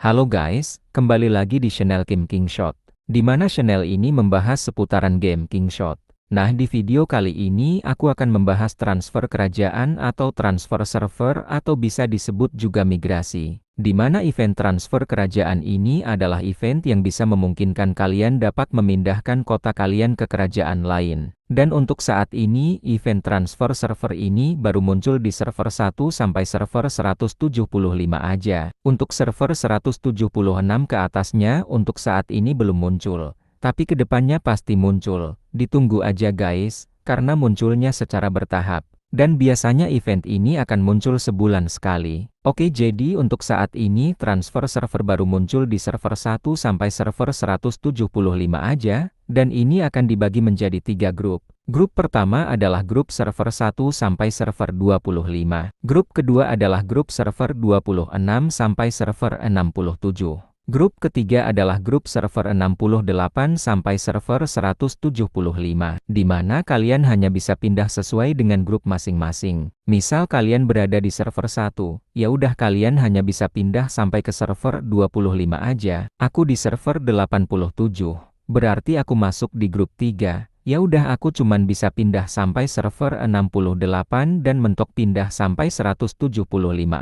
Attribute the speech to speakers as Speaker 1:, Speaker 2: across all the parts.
Speaker 1: Halo guys, kembali lagi di channel Kim King Shot, di mana channel ini membahas seputaran game King Shot. Nah, di video kali ini aku akan membahas transfer kerajaan atau transfer server atau bisa disebut juga migrasi. Di mana event transfer kerajaan ini adalah event yang bisa memungkinkan kalian dapat memindahkan kota kalian ke kerajaan lain. Dan untuk saat ini, event transfer server ini baru muncul di server 1 sampai server 175 aja. Untuk server 176 ke atasnya untuk saat ini belum muncul. Tapi kedepannya pasti muncul. Ditunggu aja guys, karena munculnya secara bertahap. Dan biasanya event ini akan muncul sebulan sekali. Oke, jadi untuk saat ini transfer server baru muncul di server 1 sampai server 175 aja. Dan ini akan dibagi menjadi 3 grup. Grup pertama adalah grup server 1 sampai server 25. Grup kedua adalah grup server 26 sampai server 67. Grup ketiga adalah grup server 68 sampai server 175, di mana kalian hanya bisa pindah sesuai dengan grup masing-masing. Misal kalian berada di server 1, ya udah kalian hanya bisa pindah sampai ke server 25 aja. Aku di server 87, berarti aku masuk di grup 3. Ya udah aku cuman bisa pindah sampai server 68 dan mentok pindah sampai 175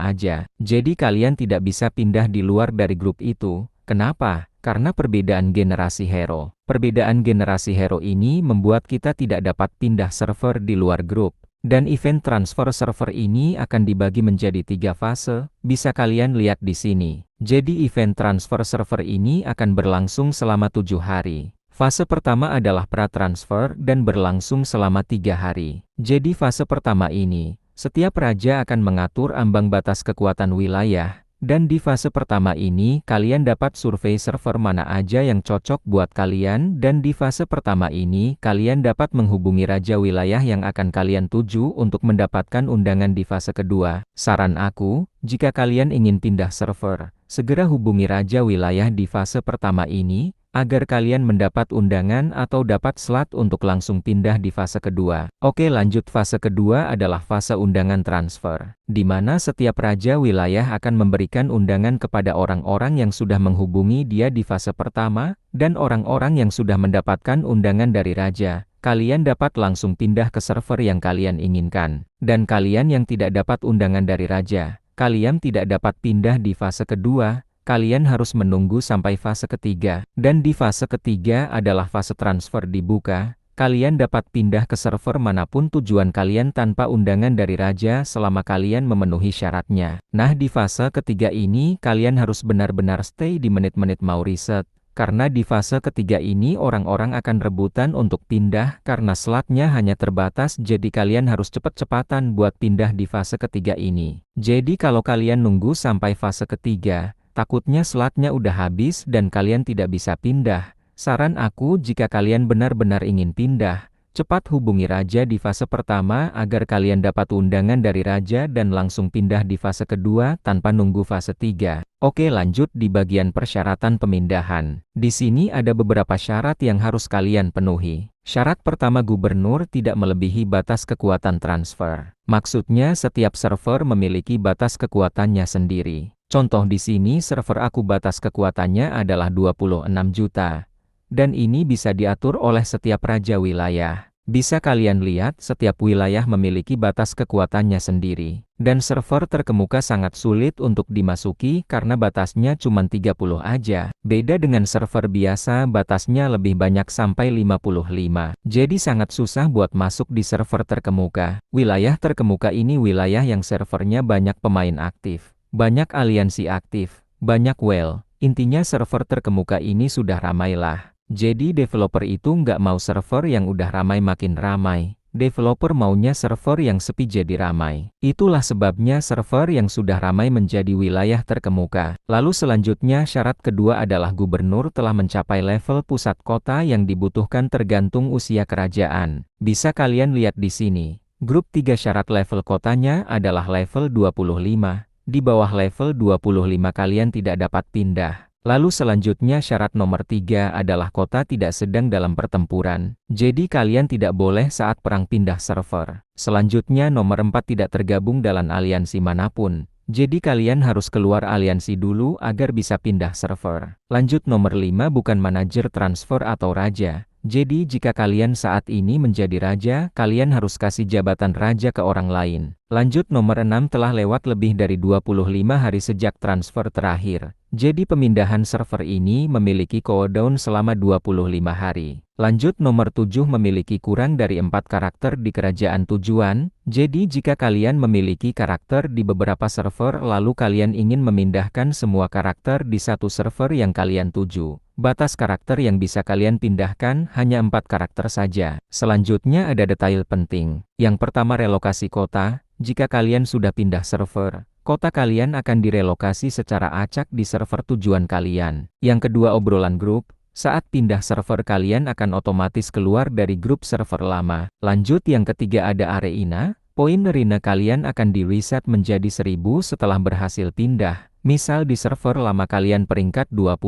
Speaker 1: aja. Jadi kalian tidak bisa pindah di luar dari grup itu. Kenapa? Karena perbedaan generasi hero. Perbedaan generasi hero ini membuat kita tidak dapat pindah server di luar grup. Dan event transfer server ini akan dibagi menjadi 3 fase, bisa kalian lihat di sini. Jadi event transfer server ini akan berlangsung selama 7 hari. Fase pertama adalah pra-transfer dan berlangsung selama 3 hari. Jadi fase pertama ini, setiap raja akan mengatur ambang batas kekuatan wilayah. Dan di fase pertama ini, kalian dapat survei server mana aja yang cocok buat kalian. Dan di fase pertama ini, kalian dapat menghubungi raja wilayah yang akan kalian tuju untuk mendapatkan undangan di fase kedua. Saran aku, jika kalian ingin pindah server, segera hubungi raja wilayah di fase pertama ini, agar kalian mendapat undangan atau dapat slot untuk langsung pindah di fase kedua. Oke, lanjut fase kedua adalah fase undangan transfer, di mana setiap raja wilayah akan memberikan undangan kepada orang-orang yang sudah menghubungi dia di fase pertama, dan orang-orang yang sudah mendapatkan undangan dari raja. Kalian dapat langsung pindah ke server yang kalian inginkan. Dan kalian yang tidak dapat undangan dari raja, kalian tidak dapat pindah di fase kedua. Kalian harus menunggu sampai fase ketiga. Dan di fase ketiga adalah fase transfer dibuka. Kalian dapat pindah ke server manapun tujuan kalian tanpa undangan dari raja selama kalian memenuhi syaratnya. Nah, di fase ketiga ini kalian harus benar-benar stay di menit-menit mau riset. Karena di fase ketiga ini orang-orang akan rebutan untuk pindah karena slotnya hanya terbatas, jadi kalian harus cepet-cepatan buat pindah di fase ketiga ini. Jadi kalau kalian nunggu sampai fase ketiga, takutnya slotnya udah habis dan kalian tidak bisa pindah. Saran aku, jika kalian benar-benar ingin pindah, cepat hubungi raja di fase pertama agar kalian dapat undangan dari raja dan langsung pindah di fase kedua tanpa nunggu fase 3. Oke, lanjut di bagian persyaratan pemindahan. Di sini ada beberapa syarat yang harus kalian penuhi. Syarat pertama, gubernur tidak melebihi batas kekuatan transfer. Maksudnya setiap server memiliki batas kekuatannya sendiri. Contoh di sini server aku batas kekuatannya adalah 26 juta. Dan ini bisa diatur oleh setiap raja wilayah. Bisa kalian lihat setiap wilayah memiliki batas kekuatannya sendiri. Dan server terkemuka sangat sulit untuk dimasuki karena batasnya cuma 30 aja. Beda dengan server biasa batasnya lebih banyak sampai 55. Jadi sangat susah buat masuk di server terkemuka. Wilayah terkemuka ini wilayah yang servernya banyak pemain aktif. Banyak aliansi aktif, banyak whale, intinya server terkemuka ini sudah ramai lah. Jadi developer itu nggak mau server yang udah ramai makin ramai. Developer maunya server yang sepi jadi ramai. Itulah sebabnya server yang sudah ramai menjadi wilayah terkemuka. Lalu selanjutnya syarat kedua adalah gubernur telah mencapai level pusat kota yang dibutuhkan tergantung usia kerajaan. Bisa kalian lihat di sini. Grup 3 syarat level kotanya adalah level 25. Di bawah level 25 kalian tidak dapat pindah. Lalu selanjutnya syarat nomor 3 adalah kota tidak sedang dalam pertempuran. Jadi kalian tidak boleh saat perang pindah server. Selanjutnya nomor 4 tidak tergabung dalam aliansi manapun. Jadi kalian harus keluar aliansi dulu agar bisa pindah server. Lanjut nomor 5 bukan manajer transfer atau raja. Jadi jika kalian saat ini menjadi raja, kalian harus kasih jabatan raja ke orang lain. Lanjut nomor 6 telah lewat lebih dari 25 hari sejak transfer terakhir. Jadi pemindahan server ini memiliki cooldown selama 25 hari. Lanjut nomor 7 memiliki kurang dari 4 karakter di kerajaan tujuan. Jadi jika kalian memiliki karakter di beberapa server lalu kalian ingin memindahkan semua karakter di satu server yang kalian tuju. Batas karakter yang bisa kalian pindahkan hanya 4 karakter saja. Selanjutnya ada detail penting. Yang pertama relokasi kota. Jika kalian sudah pindah server, kota kalian akan direlokasi secara acak di server tujuan kalian. Yang kedua obrolan grup. Saat pindah server kalian akan otomatis keluar dari grup server lama. Lanjut yang ketiga ada arena. Poin arena kalian akan di-reset menjadi 1000 setelah berhasil pindah. Misal di server lama kalian peringkat 20.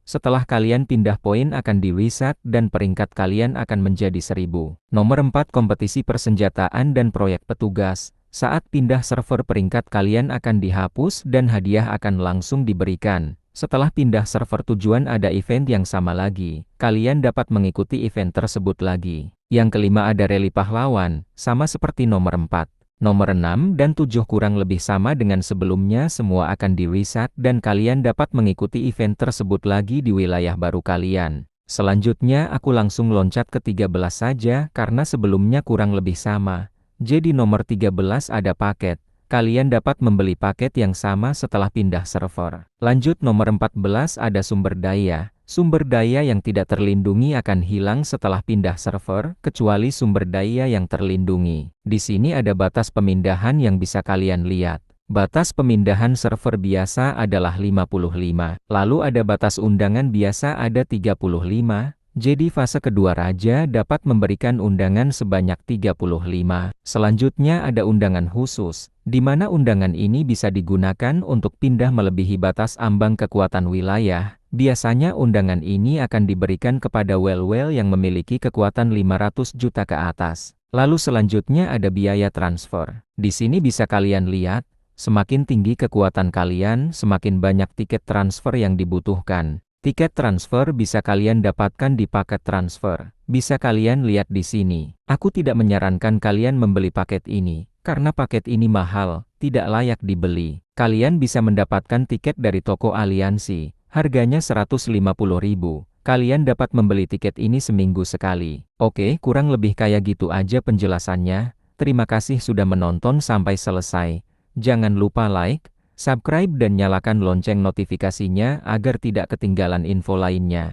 Speaker 1: Setelah kalian pindah poin akan di-reset dan peringkat kalian akan menjadi 1000. Nomor 4 kompetisi persenjataan dan proyek petugas. Saat pindah server peringkat kalian akan dihapus dan hadiah akan langsung diberikan. Setelah pindah server tujuan ada event yang sama lagi. Kalian dapat mengikuti event tersebut lagi. Yang kelima ada rally pahlawan, sama seperti nomor 4. Nomor 6 dan 7 kurang lebih sama dengan sebelumnya semua akan di-reset dan kalian dapat mengikuti event tersebut lagi di wilayah baru kalian. Selanjutnya aku langsung loncat ke 13 saja karena sebelumnya kurang lebih sama. Jadi nomor 13 ada paket. Kalian dapat membeli paket yang sama setelah pindah server. Lanjut nomor 14 ada sumber daya. Sumber daya yang tidak terlindungi akan hilang setelah pindah server, kecuali sumber daya yang terlindungi. Di sini ada batas pemindahan yang bisa kalian lihat. Batas pemindahan server biasa adalah 55. Lalu ada batas undangan biasa ada 35. Jadi fase kedua raja dapat memberikan undangan sebanyak 35. Selanjutnya ada undangan khusus, di mana undangan ini bisa digunakan untuk pindah melebihi batas ambang kekuatan wilayah. Biasanya undangan ini akan diberikan kepada well-well yang memiliki kekuatan 500 juta ke atas. Lalu selanjutnya ada biaya transfer. Di sini bisa kalian lihat, semakin tinggi kekuatan kalian, semakin banyak tiket transfer yang dibutuhkan. Tiket transfer bisa kalian dapatkan di paket transfer. Bisa kalian lihat di sini. Aku tidak menyarankan kalian membeli paket ini, karena paket ini mahal, tidak layak dibeli. Kalian bisa mendapatkan tiket dari toko aliansi, harganya 150.000. Kalian dapat membeli tiket ini seminggu sekali. Oke, kurang lebih kayak gitu aja penjelasannya. Terima kasih sudah menonton sampai selesai. Jangan lupa like, subscribe dan nyalakan lonceng notifikasinya agar tidak ketinggalan info lainnya.